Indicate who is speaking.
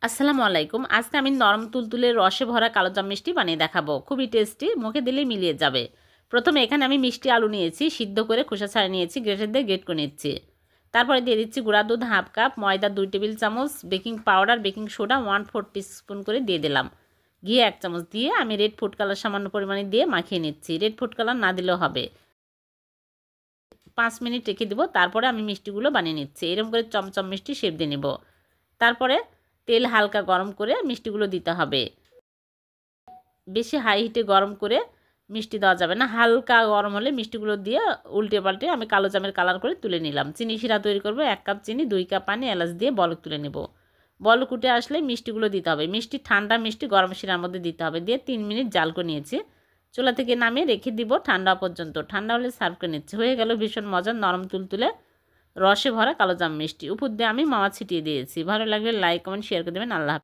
Speaker 1: আসসালামু আলাইকুম। আজকে আমি নরম তুলতুলে রসে ভরা কালোজাম মিষ্টি বানিয়ে দেখাবো। খুবই টেস্টি, মুখে দিলেই মিলিয়ে যাবে। প্রথমে এখানে আমি মিষ্টি আলু নিয়েছি, সিদ্ধ করে খোসা ছাড়িয়ে নিয়েছি, গ্রেটার দিয়ে গ্রেট করে নিচ্ছি। তারপরে দিয়ে দিচ্ছি গুঁড়া দুধ হাফ কাপ, ময়দা 2 টেবিল চামচ, baking powder baking soda 1/4 teaspoon করে দিয়ে দিলাম। ঘি 1 চামচ দিয়ে আমি রেড ফুড কালার সামান্য পরিমাণে দিয়ে মাখিয়ে নিচ্ছি। রেড ফুড কালার না দিলেও হবে। 5 মিনিট রেখে দেবো। তারপরে আমি মিষ্টিগুলো বানিয়ে নিচ্ছি। এরকম করে চমচম মিষ্টি শেপ দিয়ে নেব। তারপরে তেল হালকা গরম করে মিষ্টিগুলো দিতে হবে। বেশি হাই হিটে গরম করে মিষ্টি দেওয়া যাবে না, হালকা গরম হলে মিষ্টিগুলো দিয়ে উল্টে পাল্টে আমি কালো জামের কালার করে তুলে নিলাম। চিনি শিরা তৈরি করব। 1 কাপ চিনি, 2 কাপ পানি, এলাচ দিয়ে বলক তুলে নেব। বলক উঠে আসলে মিষ্টিগুলো দিতে হবে। মিষ্টি ঠান্ডা মিষ্টি গরম শিরার মধ্যে দিতে হবে। দিয়ে 3 মিনিট জাল করে নিয়েছি। চুলা থেকে নামিয়ে রেখে দিব ঠান্ডা পর্যন্ত। ঠান্ডা হলে সার্ভ করে নিচ্ছি। হয়ে গেল ভীষণ মজার নরম তুলতুলে রসে ভরা কালোজাম মিষ্টি। উপর দিয়ে আমি মাওয়া ছিটিয়ে দিয়েছি। ভালো লাগলে লাইক কমেন্ট শেয়ার করে দেবেন। আল্লাহ হাফেজ।